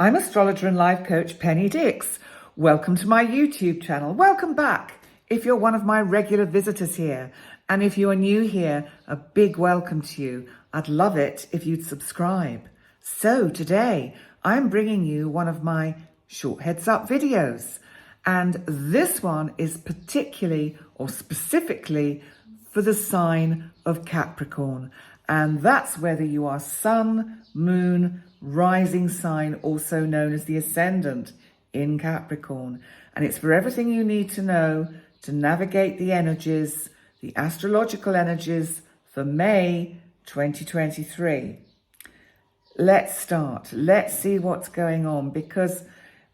I'm astrologer and life coach Penny Dix. Welcome to my YouTube channel. Welcome back if you're one of my regular visitors here. And if you are new here, a big welcome to you. I'd love it if you'd subscribe. So today I'm bringing you one of my short heads up videos. And this one is particularly or specifically for the sign of Capricorn. And that's whether you are sun, moon, rising sign, also known as the ascendant in Capricorn. And it's for everything you need to know to navigate the energies, the astrological energies for May 2023. Let's start. Let's see what's going on, because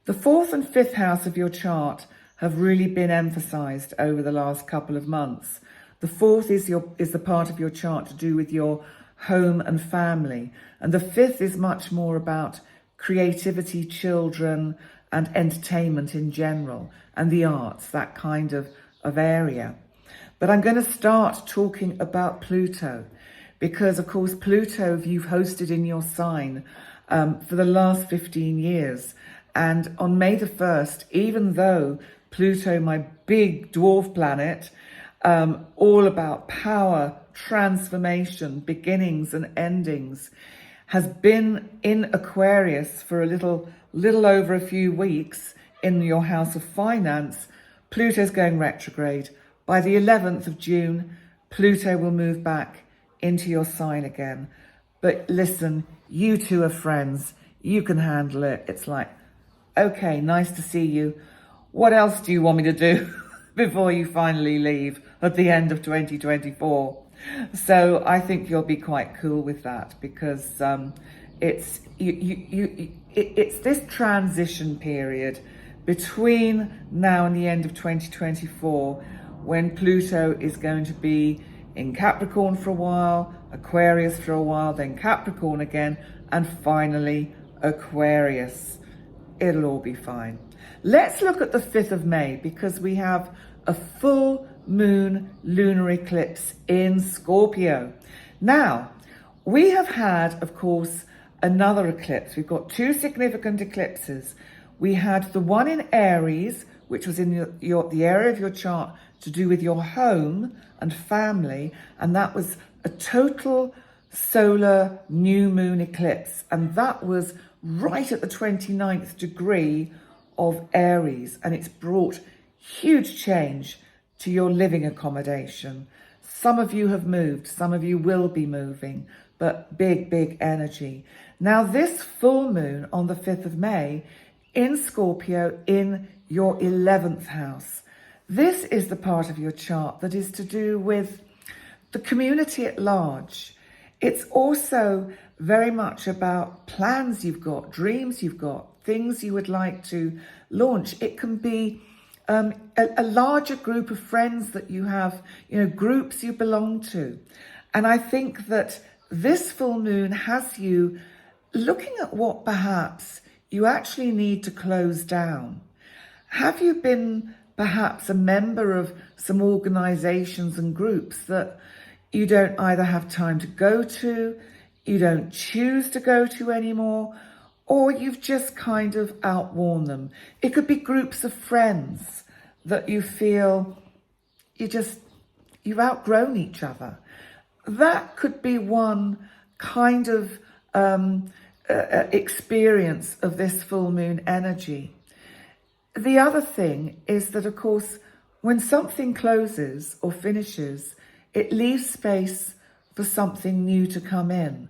the 4th and 5th house of your chart have really been emphasized over the last couple of months. The 4th is the part of your chart to do with your home and family. And the 5th is much more about creativity, children, and entertainment in general, and the arts, that kind of area. But I'm going to start talking about Pluto, because of course Pluto you've hosted in your sign for the last 15 years. And on May the 1st, even though Pluto, my big dwarf planet, all about power, transformation, beginnings and endings, has been in Aquarius for a little over a few weeks in your house of finance. Pluto's going retrograde. By the 11th of June, Pluto will move back into your sign again. But listen, you two are friends. You can handle it. It's like, okay, nice to see you. What else do you want me to do before you finally leave at the end of 2024? So I think you'll be quite cool with that, because it's this transition period between now and the end of 2024, when Pluto is going to be in Capricorn for a while, Aquarius for a while, then Capricorn again, and finally Aquarius. It'll all be fine. Let's look at the 5th of May, because we have a full moon lunar eclipse in Scorpio. Now, we have had, of course, another eclipse. We've got two significant eclipses. We had the one in Aries, which was in the area of your chart to do with your home and family, and that was a total solar new moon eclipse, and that was right at the 29th degree of Aries, and it's brought huge change to your living accommodation. Some of you have moved, some of you will be moving, but big energy. Now this full moon on the 5th of May in Scorpio in your 11th house. This is the part of your chart that is to do with the community at large. It's also very much about plans you've got, dreams you've got, things you would like to launch. It can be a larger group of friends that you have, groups you belong to. And I think that this full moon has you looking at what perhaps you actually need to close down. Have you been perhaps a member of some organizations and groups that you don't either have time to go to, you don't choose to go to anymore, or you've just kind of outworn them? It could be groups of friends that you feel you've outgrown each other. That could be one kind of experience of this full moon energy. The other thing is that, of course, when something closes or finishes, it leaves space for something new to come in.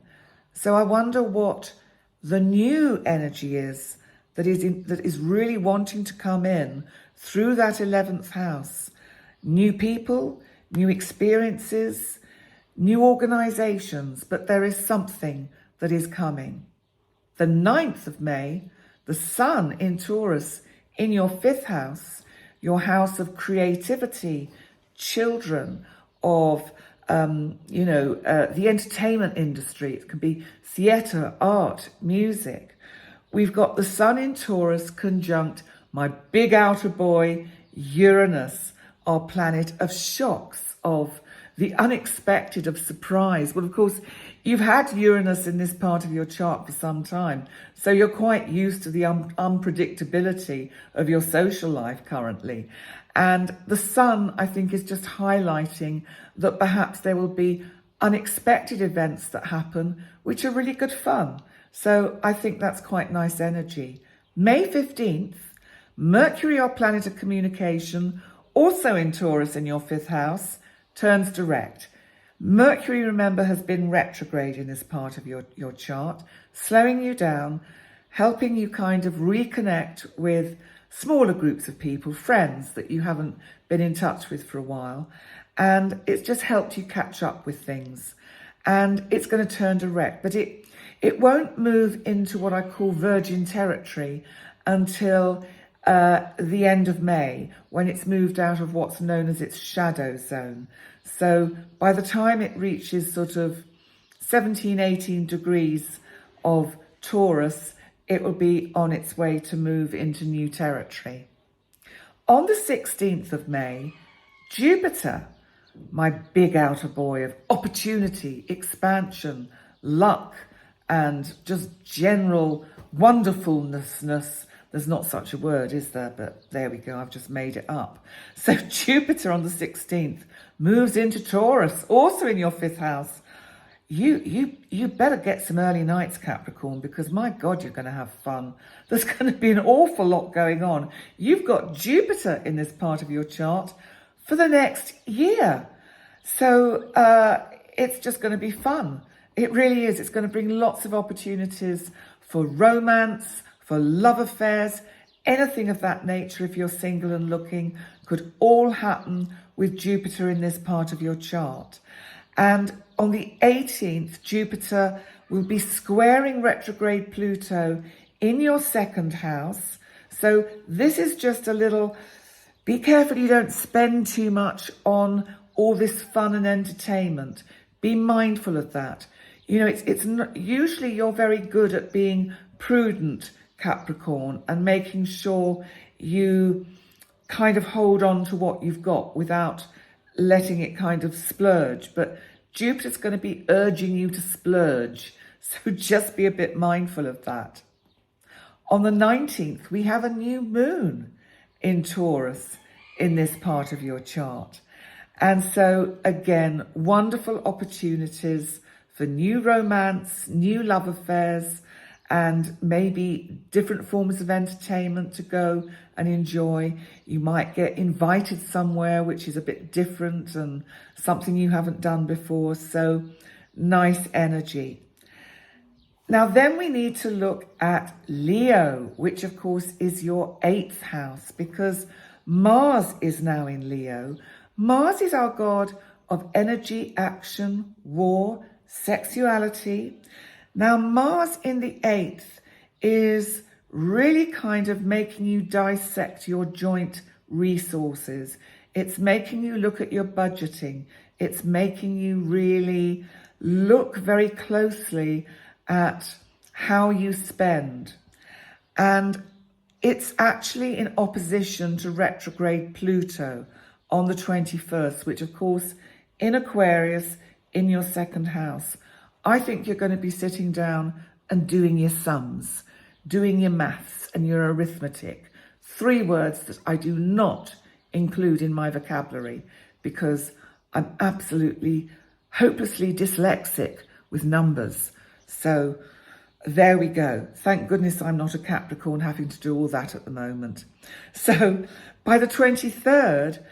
So I wonder what the new energy is that is really wanting to come in through that 11th house. New people, new experiences, new organizations, but there is something that is coming. The 9th of May, the sun in Taurus in your 5th house, your house of creativity, children, of the entertainment industry. It can be theatre, art, music. We've got the sun in Taurus conjunct my big outer boy, Uranus, our planet of shocks, of the unexpected of surprise. Well, of course, you've had Uranus in this part of your chart for some time, so you're quite used to the unpredictability of your social life currently. And the Sun, I think, is just highlighting that perhaps there will be unexpected events that happen, which are really good fun. So I think that's quite nice energy. May 15th, Mercury, our planet of communication, also in Taurus in your 5th house, turns direct. Mercury, remember, has been retrograde in this part of your chart, slowing you down, helping you kind of reconnect with smaller groups of people, friends that you haven't been in touch with for a while. And it's just helped you catch up with things. And it's going to turn direct, but it won't move into what I call virgin territory until the end of May, when it's moved out of what's known as its shadow zone. So by the time it reaches sort of 17, 18 degrees of Taurus, it will be on its way to move into new territory. On the 16th of May, Jupiter, my big outer boy of opportunity, expansion, luck, and just general wonderfulness. There's not such a word, is there? But there we go, I've just made it up. So Jupiter on the 16th moves into Taurus, also in your 5th house. You better get some early nights, Capricorn, because my God, you're going to have fun. There's going to be an awful lot going on. You've got Jupiter in this part of your chart for the next year. So it's just going to be fun. It really is. It's going to bring lots of opportunities for romance, for love affairs, anything of that nature. If you're single and looking, could all happen with Jupiter in this part of your chart. And on the 18th, Jupiter will be squaring retrograde Pluto in your 2nd house. So this is just a little, be careful you don't spend too much on all this fun and entertainment. Be mindful of that. You know, it's not, usually you're very good at being prudent, Capricorn, and making sure you kind of hold on to what you've got without letting it kind of splurge. But Jupiter's going to be urging you to splurge. So just be a bit mindful of that. On the 19th, we have a new moon in Taurus in this part of your chart. And so again, wonderful opportunities for new romance, new love affairs, and maybe different forms of entertainment to go and enjoy. You might get invited somewhere which is a bit different and something you haven't done before. So nice energy. Now then we need to look at Leo, which of course is your 8th house, because Mars is now in Leo. Mars is our god of energy, action, war, sexuality. Now, Mars in the 8th is really kind of making you dissect your joint resources. It's making you look at your budgeting. It's making you really look very closely at how you spend. And it's actually in opposition to retrograde Pluto on the 21st, which of course in Aquarius in your 2nd house. I think you're going to be sitting down and doing your sums, doing your maths and your arithmetic. 3 words that I do not include in my vocabulary because I'm absolutely hopelessly dyslexic with numbers. So there we go. Thank goodness I'm not a Capricorn having to do all that at the moment. So by the 23rd,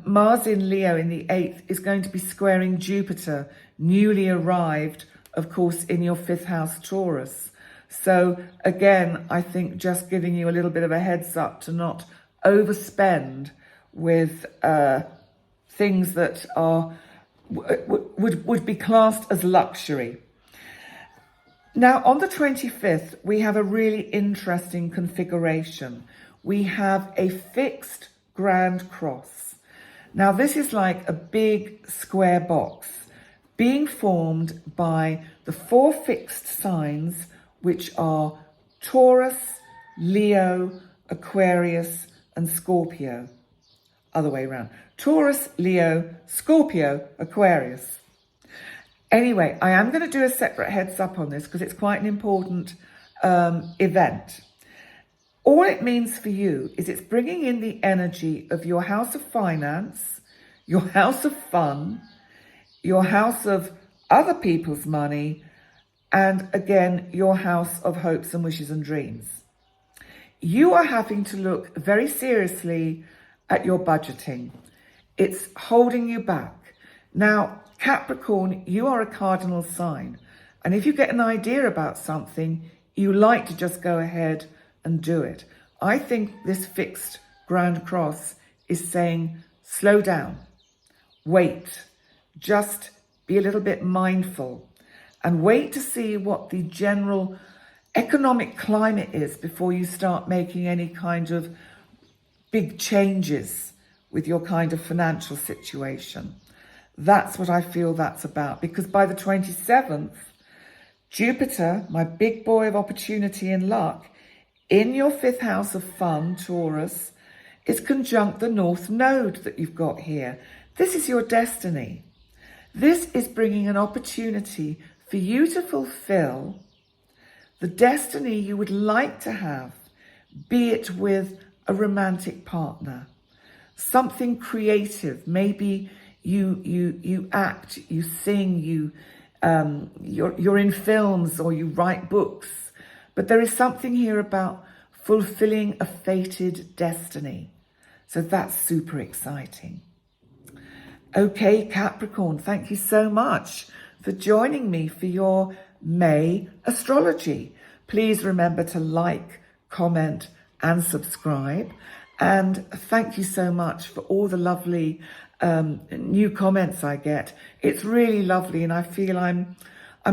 Mars in Leo in the 8th is going to be squaring Jupiter, newly arrived, of course, in your 5th house Taurus. So again, I think just giving you a little bit of a heads up to not overspend with things that are would be classed as luxury. Now, on the 25th, we have a really interesting configuration. We have a fixed grand cross. Now, this is like a big square box being formed by the 4 fixed signs, which are Taurus, Leo, Aquarius, and Scorpio. other way around. Taurus, Leo, Scorpio, Aquarius. Anyway, I am going to do a separate heads up on this because it's quite an important event. All it means for you is it's bringing in the energy of your house of finance, your house of fun, your house of other people's money, and again, your house of hopes and wishes and dreams. You are having to look very seriously at your budgeting. It's holding you back. Now, Capricorn, you are a cardinal sign. And if you get an idea about something, you like to just go ahead and do it. I think this fixed ground cross is saying, slow down, wait, just be a little bit mindful and wait to see what the general economic climate is before you start making any kind of big changes with your kind of financial situation. That's what I feel that's about, because by the 27th, Jupiter, my big boy of opportunity and luck, in your 5th house of fun, Taurus, is conjunct the North Node that you've got here. This is your destiny. This is bringing an opportunity for you to fulfill the destiny you would like to have, be it with a romantic partner, something creative. Maybe you act, you sing, you're in films or you write books. But there is something here about fulfilling a fated destiny. So that's super exciting. Okay, Capricorn, thank you so much for joining me for your May astrology. Please remember to like, comment, and subscribe. And thank you so much for all the lovely new comments I get. It's really lovely, and I feel I'm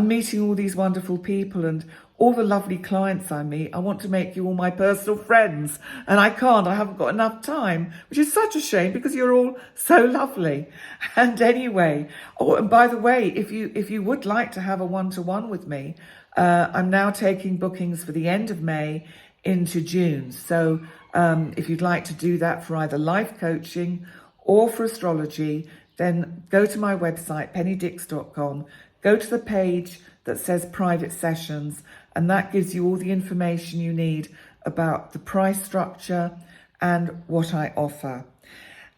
meeting all these wonderful people and all the lovely clients I meet. I want to make you all my personal friends, and I can't. I haven't got enough time, which is such a shame because you're all so lovely. And anyway, oh, and by the way, if you would like to have a one-to-one with me, I'm now taking bookings for the end of May into June. So if you'd like to do that for either life coaching or for astrology, then go to my website, pennydix.com, go to the page that says private sessions, and that gives you all the information you need about the price structure and what I offer.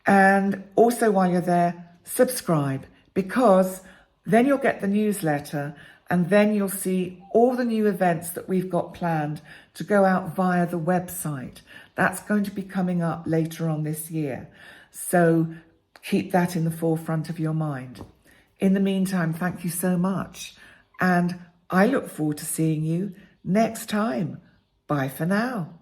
And also while you're there, subscribe, because then you'll get the newsletter and then you'll see all the new events that we've got planned to go out via the website. That's going to be coming up later on this year. So keep that in the forefront of your mind. In the meantime, thank you so much. And I look forward to seeing you next time. Bye for now.